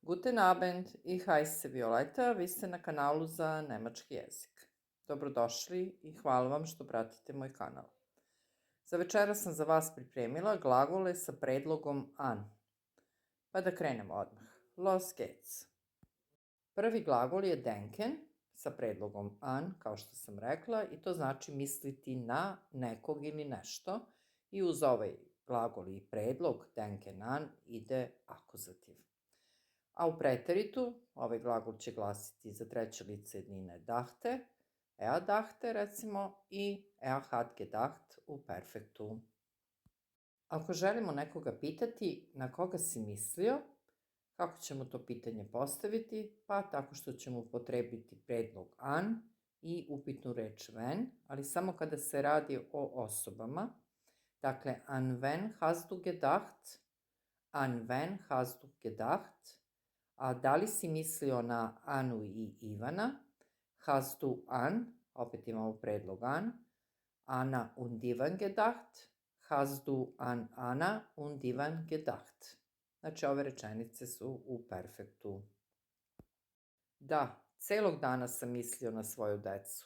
Guten Abend, ich heiße Violeta, vi ste na kanalu za nemački jezik. Dobrodošli i hvala vam što pratite moj kanal. Za večeras sam za vas pripremila glagole sa predlogom an. Pa da krenemo odmah. Los geht's. Prvi glagol je denken sa predlogom an, kao što sam rekla, i to znači misliti na nekog ili nešto. I uz ovaj glagol i predlog denken an ide akuzativ. A u preteritu ovaj glagol će glasiti za treće lice jednine dachte, er dachte recimo i er hat gedacht u perfektu. Ako želimo nekoga pitati na koga si mislio, kako ćemo to pitanje postaviti? Pa tako što ćemo upotrebiti predlog an i upitnu reč wenn, ali samo kada se radi o osobama. Dakle, an wen hast du gedacht? An wen hast du gedacht? A da li si mislio na Anu i Ivana? Hast du an, opet imamo predlog an, Anna und Ivan gedacht? Hast du an Anna und Ivan gedacht? Znači, ove rečenice su u perfektu. Da, celog dana sam mislio na svoju decu.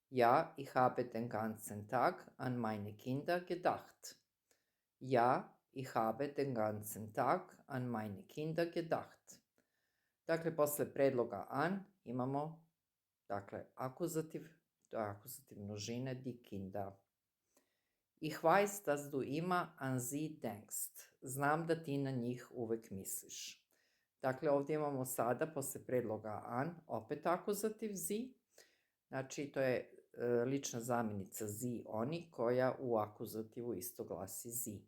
Ja, ich habe den ganzen Tag an meine Kinder gedacht. Ja, ich habe den ganzen Tag an meine Kinder gedacht. Dakle, posle predloga an imamo, akuzativ, to je akuzativ množine die Kinder. Ich weiß, dass du immer an sie denkst. Znam da ti na njih uvek misliš. Dakle, ovdje imamo sada, posle predloga an, opet akuzativ sie. Znači, to je lična zamjenica sie, oni, koja u akuzativu isto glasi sie.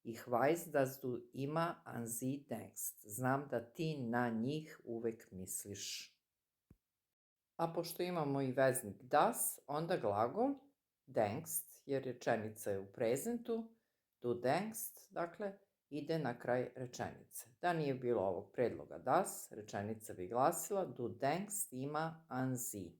Ich weiß, dass du immer an sie denkst. Znam da ti na njih uvek misliš. A pošto imamo i veznik das, onda glagol denkst, jer rečenica je u prezentu, du denkst, dakle, ide na kraj rečenice. Da nije bilo ovog predloga das, rečenica bi glasila du denkst ima an sie.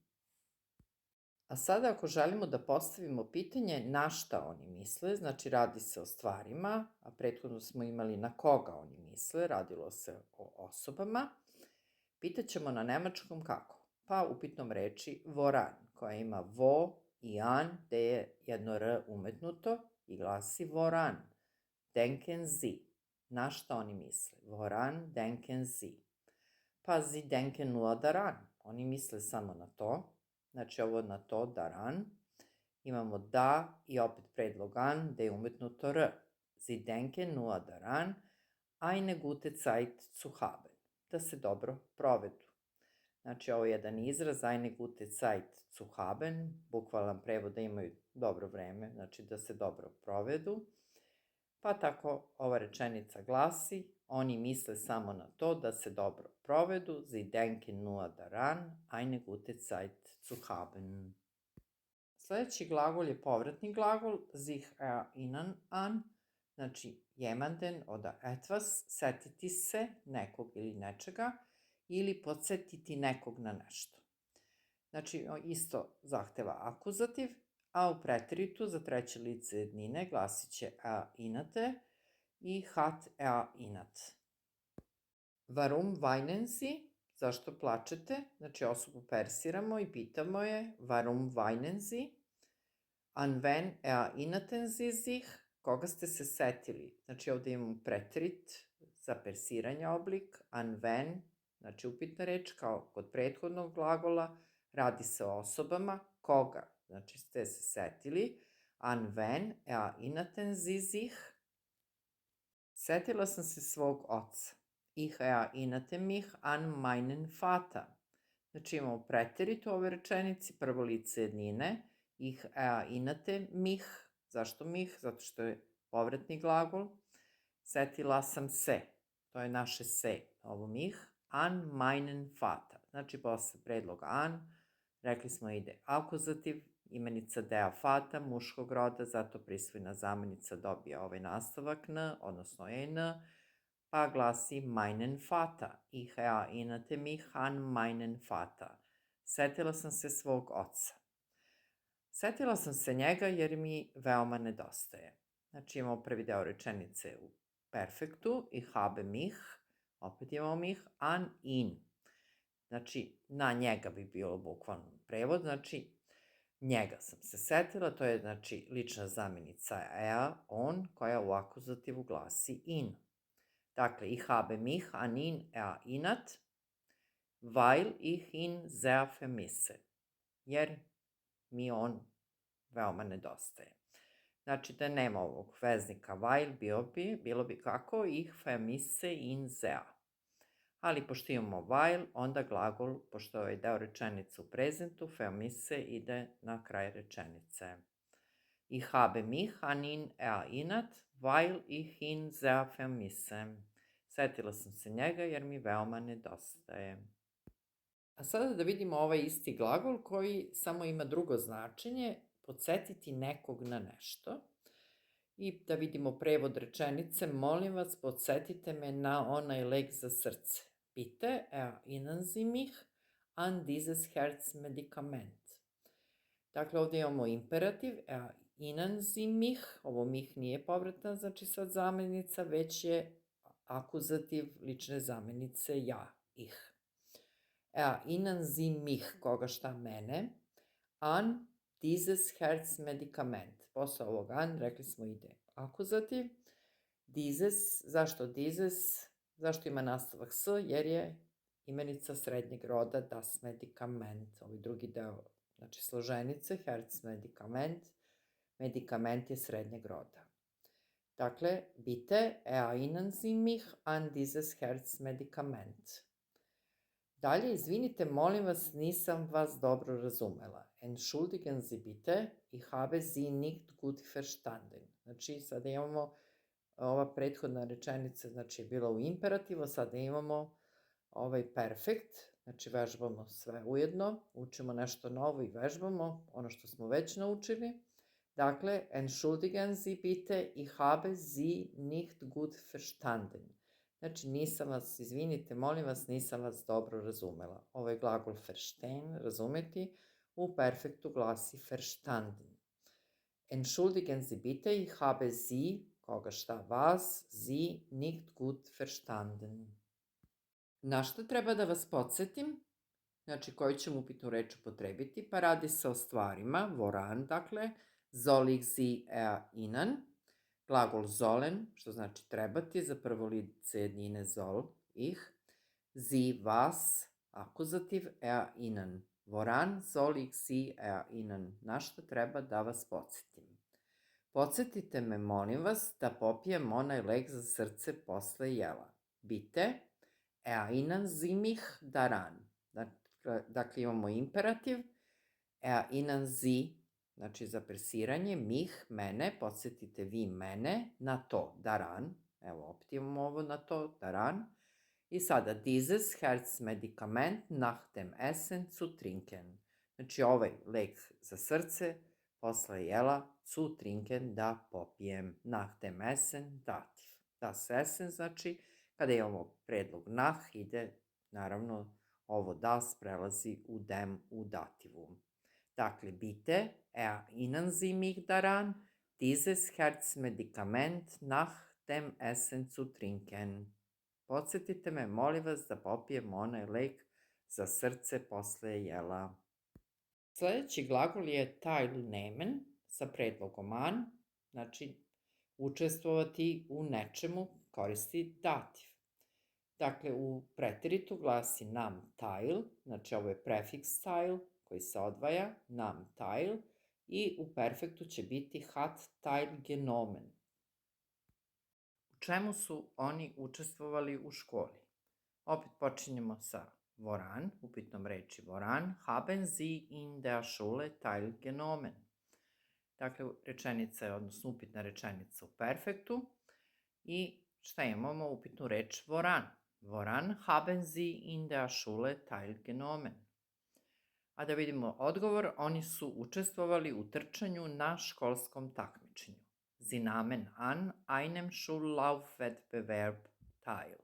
A sada ako želimo da postavimo pitanje na šta oni misle, znači radi se o stvarima, a prethodno smo imali na koga oni misle, radilo se o osobama, pitaćemo na nemačkom kako? Pa upitnom reči voran, koja ima vo i an, gde je jedno r umetnuto i glasi voran. Denken Sie. Na šta oni misle? Voran denken Sie. Pa Sie denken nur daran. Oni misle samo na to. Znači ovo na to, daran. Imamo da i opet predlog an, gde je umetnuto r. Sie denken nur daran, eine gute Zeit zu haben. Da se dobro provedu. Znači ovo je jedan izraz, eine gute Zeit zu haben, bukvalan prevod da imaju dobro vreme, znači da se dobro provedu. Pa tako ova rečenica glasi, oni misle samo na to da se dobro provedu, sie denken nur daran, eine gute Zeit zu haben. Sledeći glagol je povratni glagol, sich erinnern an, znači jemanden od etwas, setiti se nekog ili nečega, ili podsjetiti nekog na nešto. Znači isto zahteva akuzativ, a u preteritu za treće lice jednine glasit će erinnerte i hat erinnert. Warum weinen Sie? Zašto plačete? Znači osobu persiramo i pitamo je warum weinen Sie? An wen erinnerten Sie sich? Koga ste se setili? Znači ovdje imamo preterit za persiranje oblik, an wen, znači upitna reč kao kod prethodnog glagola, radi se o osobama, koga, znači ste se setili, an wen erinnerten Sie sich? Setila sam se svog oca. Ich erinnerte mich an meinen Vater. Znači imamo preterit u ovoj rečenici, prvo lice jednine, ich erinnerte mich. Zašto mich? Zato što je povratni glagol. Setila sam se, to je naše se, ovo mich, an meinen Vater. Znači posle predloga an, rekli smo ide akuzativ, imenica der Vater, muškog roda, zato prisvojna zamenica dobija ovaj nastavak n, odnosno en, pa glasi meinen Vater. Ich erinnerte mich an meinen Vater. Setila sam se svog oca. Setila sam se njega jer mi veoma nedostaje. Znači imamo prvi deo rečenice u perfektu, ich habe mich, Opet imamo mich an ihn. Znači, na njega bi bilo bukvalno prevod, znači njega sam se setila, to je znači lična zamjenica on koja u akuzativu glasi in. Dakle, ich habe mich an ihn erinnert, weil ich ihn sehr vermisse. Jer mi on veoma nedostaje. Znači da nema ovog veznika weil, bilo bi kako ich vermisse ihn sehr. Ali pošto imamo weil, onda glagol, pošto je ovaj deo rečenice u prezentu, vermisse ide na kraj rečenice. Ich habe mich an ihn erinnert, weil ich ihn sehr vermisse. Setila sam se njega jer mi veoma nedostaje. A sada da vidimo ovaj isti glagol koji samo ima drugo značenje, podsjetiti nekog na nešto. I da vidimo prevod rečenice, molim vas, podsjetite me na onaj lek za srce. Bitte erinnern Sie mich an dieses Herzmedikament. Dakle, ovdje imamo imperativ, erinnern Sie mich, ovo mich nije povratna, znači sad zamjenica, već je akuzativ lične zamjenice ja, ih. Erinnern Sie mich, koga šta mene, an dieses Herzmedikament. Posle ovog an, rekli smo ide akuzativ. Dieses, zašto dieses? Zašto ima nastavak s? Jer je imenica srednjeg roda das Medikament. Ovaj drugi deo, znači složenice, Herzmedikament, medikament je srednjeg roda. Dakle, bitte erinnern Sie mich an dieses Herzmedikament. Dalje, izvinite, molim vas, nisam vas dobro razumela. Entschuldigen Sie bitte, ich habe Sie nicht gut verstanden. Znači, sada imamo, ova prethodna rečenica, znači, je bila u imperativu, sada imamo ovaj perfekt, znači, vežbamo sve ujedno, učimo nešto novo i vežbamo ono što smo već naučili. Dakle, entschuldigen Sie bitte, ich habe Sie nicht gut verstanden. Znači, nisam vas, izvinite, molim vas, nisam vas dobro razumela. Ovo je glagol verstehen, razumeti, u perfektu glasi verstanden. Entschuldigen Sie bitte, ich habe Sie, koga šta vas, Sie nicht gut verstanden. Na što treba da vas podsjetim? Znači, koju ćemo upitnu reč upotrebiti? Pa radi se o stvarima, woran, dakle, soll ich Sie erinnern? Glagol sollen, što znači trebati, za prvo lice jednine soll, ich. Sie was, akuzativ, erinnern. Woran soll ich Sie erinnern? Na što treba da vas podsjetim? Podsjetite me, molim vas, da popijem onaj lek za srce posle jela. Bitte, erinnern Sie mich daran. Dakle, imamo imperativ, erinnern Sie, znači za presiranje, mich, mene, podsjetite vi mene na to, daran, evo opet imamo ovo na to, daran, i sada dieses Herzmedikament nach dem Essen zu trinken. Znači ovaj lek za srce, posle jela, zu trinken, da popijem, nach dem Essen, dativ. Das Essen, znači, kada imamo predlog nach, ide, naravno, ovo das prelazi u dem u dativu. Dakle, bitte erinnern Sie mich daran, dieses Herzmedikament nach dem Essen zu trinken. Podsjetite me, molim vas, da popijem onaj lek za srce posle jela. Sljedeći glagol je teilnehmen sa predlogom an, znači učestvovati u nečemu koristi dativ. Dakle, u preteritu glasi nam teil, znači ovo je prefiks teil koji se odvaja, nam teil, i u perfektu će biti hat teilgenommen. U čemu su oni učestvovali u školi? Opet počinjemo sa woran, upitnom reči woran, haben Sie in der Schule teilgenommen. Dakle, rečenica je, odnosno upitna rečenica u perfektu, i šta imamo? Upitnu reč woran. Woran haben Sie in der Schule teilgenommen? A da vidimo odgovor, oni su učestvovali u trčanju na školskom takmičenju. Sie nahmen an einem Schullaufwettbewerb teil.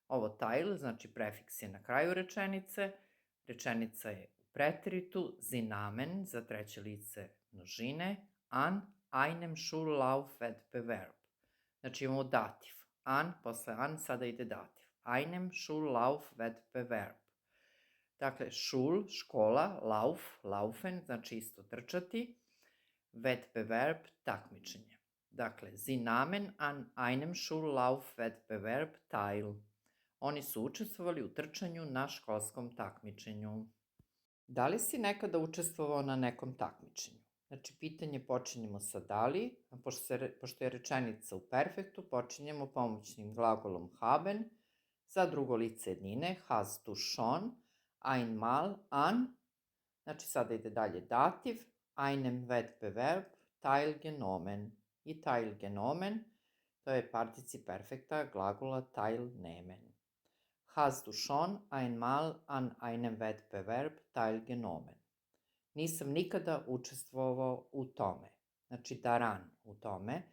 Ovo teil, znači prefiks je na kraju rečenice, rečenica je u preteritu, sie nahmen za treće lice množine, an einem Schullaufwettbewerb. Znači imamo dativ. An, posle an, sada ide dativ. einem Schullauf-Wettbewerb. Dakle, Schul, škola, Lauf, laufen, znači isto trčati, Wettbewerb, takmičenje. Dakle, sie nahmen an einem Schullauf-Wettbewerb teil. Oni su učestvovali u trčanju na školskom takmičenju. Da li si nekada učestvovao na nekom takmičenju? Znači, pitanje počinjemo sa da li, a pošto je rečenica u perfektu, počinjemo pomoćnim glagolom haben, za drugo lice jednine, hast du schon, einmal, an, znači sada ide dalje dativ, einem Wettbewerb, teilgenommen. I teilgenommen, to je particip perfekta glagola teilnehmen. Hast du schon einmal an einem Wettbewerb teilgenommen? Nisam nikada učestvovao u tome. Znači daran u tome.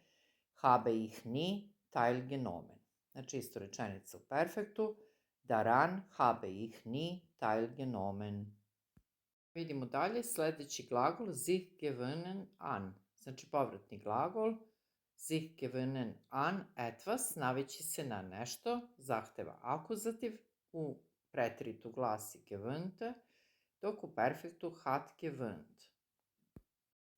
Habe ich nie teilgenommen. Znači isto rečenica u perfektu. Daran habe ich nie teilgenommen. Vidimo dalje sledeći glagol sich gewöhnen an. Znači povratni glagol sich gewöhnen an etwas, navići se na nešto, zahteva akuzativ, u preteritu glasi gewöhnte, dok u perfektu hat gewöhnt.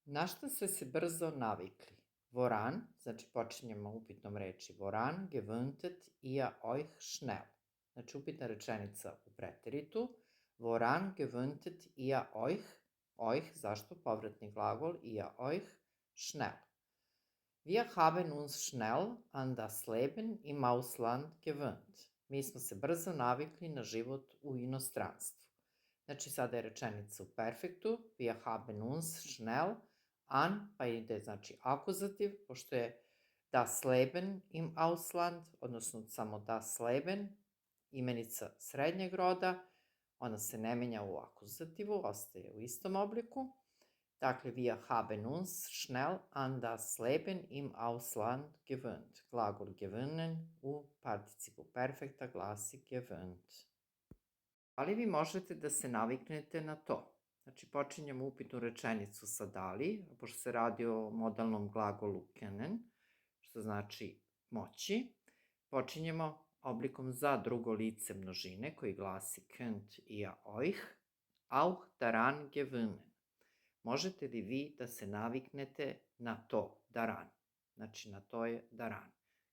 Na što ste se brzo navikli? Woran, znači počinjemo upitnom reči woran, gewöhntet ihr euch schnell. Znači upitna rečenica u preteritu, woran gewöhntet ihr euch, euch, zašto povratni glagol, ihr euch, schnell. Wir haben uns schnell an das Leben im Ausland gewöhnt. Mi smo se brzo navikli na život u inostranstvu. Znači sada je rečenica u perfektu, wir haben uns schnell an, pa ide znači akuzativ, pošto je das Leben im Ausland, odnosno samo das Leben, imenica srednjeg roda, ona se ne menja u akuzativu, ostaje u istom obliku. Dakle, wir haben uns schnell an das Leben im Ausland gewöhnt. Glagol gewöhnen u participu perfekta glasi gewöhnt. Da li vi možete da se naviknete na to? Znači, počinjemo upitnu rečenicu sa da li, pošto se radi o modalnom glagolu können, što znači moći. Počinjemo oblikom za drugo lice množine, koji glasi könnt ihr euch auch daran gewöhnen. Možete li vi da se naviknete na to, daran? Znači, na to je daran.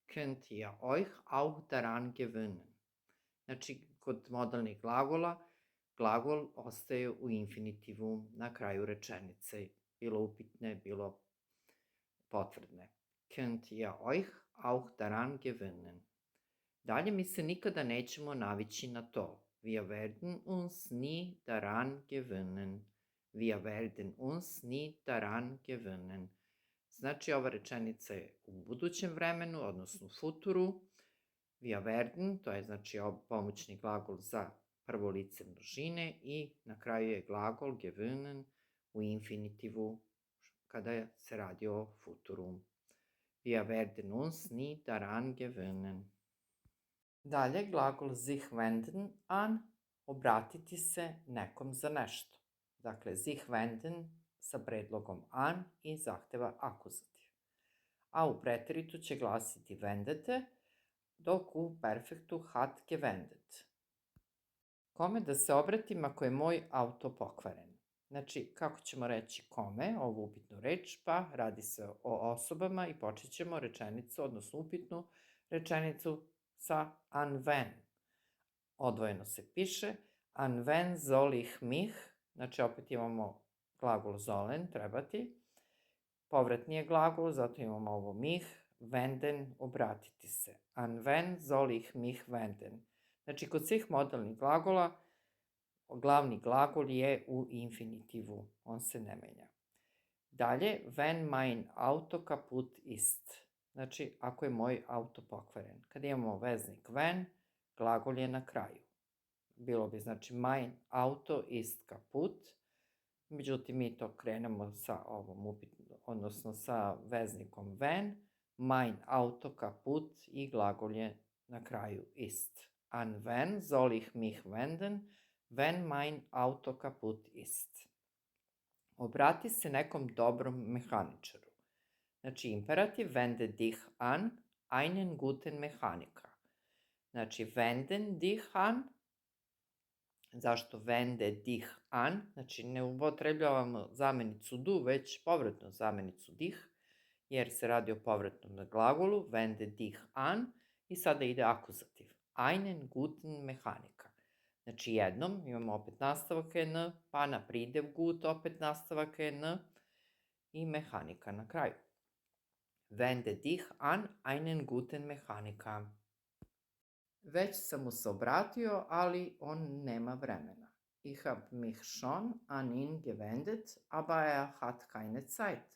Könnt ihr euch auch daran gewöhnen. Znači, kod modalnih glagola, glagol ostaje u infinitivu na kraju rečenice, bilo upitne, bilo potvrdne. Könnt ihr euch auch daran gewöhnen. Dalje, mi se nikada nećemo navići na to. Wir werden uns nie daran gewöhnen. Wir werden uns nie daran gewöhnen. Znači, ova rečenica je u budućem vremenu, odnosno futuru. Wir werden, to je znači pomoćni glagol za prvo lice množine i na kraju je glagol gewöhnen u infinitivu kada se radi o futuru. Wir werden uns nie daran gewöhnen. Dalje, glagol sich wenden an, obratiti se nekom za nešto. Dakle, sich wenden sa predlogom an i zahteva akuzativ. A u preteritu će glasiti wendete, dok u perfektu hat gewendet. Kome da se obratim ako je moj auto pokvaren? Znači, kako ćemo reći kome, ovu upitnu reč, pa radi se o osobama i počet ćemo rečenicu, odnosno upitnu rečenicu sa an wen. Odvojeno se piše, an wen soll ich mich, znači opet imamo glagol sollen, trebati, povratni je glagol, zato imamo ovo mich, wenden, obratiti se. An wen soll ich mich wenden? Znači, kod svih modalnih glagola, glavni glagol je u infinitivu, on se ne menja. Dalje, wenn mein Auto kaputt ist. Znači, ako je moj auto pokvaren. Kad imamo veznik wenn, glagol je na kraju. Bilo bi, znači, mein Auto ist kaputt. Međutim, mi to krenemo sa ovom odnosno sa veznikom wenn, mein Auto kaputt i glagol je na kraju ist. An wen soll ich mich wenden, wenn mein Auto kaputt ist? Obrati se nekom dobrom mehaničaru. Znači, imperativ wende dich an einen guten Mechaniker. Znači, wenden dich an. Zašto wende dich an? Znači, ne upotrebljavamo zamenicu du, već povratnu zamenicu dich, jer se radi o povratnom glagolu, wende dich an, i sada ide akuzativ. Einen guten Mechaniker. Znači, jednom imamo opet nastavak n, pa na pridev gut opet nastavak n i mehanika na kraju. Wende dich an einen guten Mechaniker. Već sam mu se obratio, ali on nema vremena. Ich hab mich schon an ihn gewendet, aber er hat keine Zeit.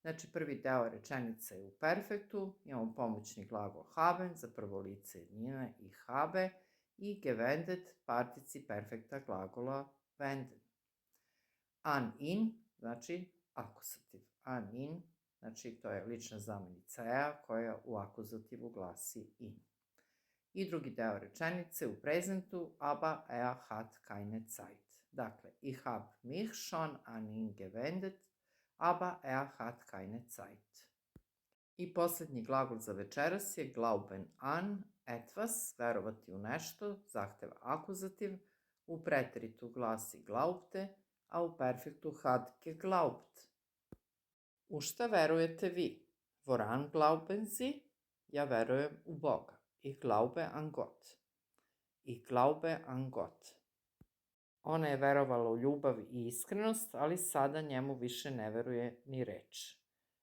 Znači, prvi deo rečenice je u perfektu, imamo pomoćni glagol haben za prvo lice jednine i habe i gewendet particip perfekta glagola wenden. An ihn, znači akuzativ. An ihn, znači to je lična zamenica ea koja u akuzativu glasi in. I drugi deo rečenice u prezentu, aber er hat keine Zeit. Dakle, ich hab mich schon an ihn gewendet, aber er hat keine Zeit. I poslednji glagol za večeras je glauben an, etwas, verovati u nešto, zahteva akuzativ, u preteritu glasi glaubte, a u perfektu hat geglaubt. U šta verujete vi? Woran glauben Sie? Ja verujem u Boga. Ich glaube an Gott. Ich glaube an Gott. Ona je verovala u ljubav i iskrenost, ali sada njemu više ne veruje ni reč.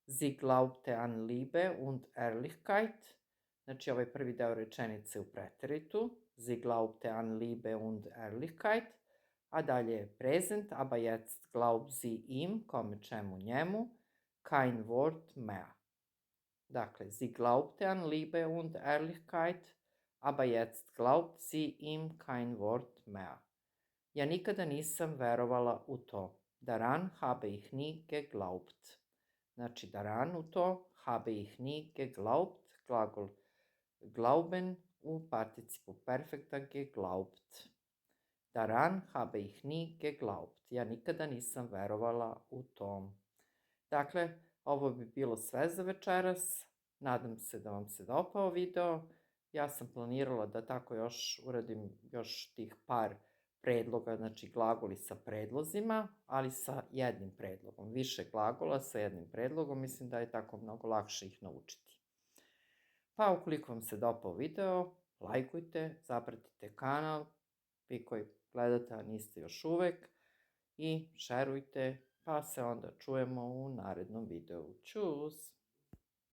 Sie glaubte an Liebe und Ehrlichkeit. Znači, ovaj prvi deo rečenice u preteritu. Sie glaubte an Liebe und Ehrlichkeit. A dalje je prezent, aber jetzt glaubt sie ihm, kome čemu njemu, kein Wort mehr. Dakle, sie glaubte an Liebe und Ehrlichkeit, aber jetzt glaubt sie ihm kein Wort mehr. Ja nikada nisam verovala u to. Daran habe ich nie geglaubt. Znači, daran u to, habe ich nie geglaubt, glagol glauben u participu perfekta geglaubt. Daran habe ich nie geglaubt. Ja nikada nisam verovala u to. Dakle, ovo bi bilo sve za večeras. Nadam se da vam se dopao video. Ja sam planirala da tako još uradim još tih par predloga, znači glagoli sa predlozima, ali sa jednim predlogom. Više glagola sa jednim predlogom, mislim da je tako mnogo lakše ih naučiti. Pa ukoliko vam se dopao video, lajkujte, zapratite kanal, vi koji gledate, a niste još uvek, i šerujte, pa se onda čujemo u narednom videu. Ćus!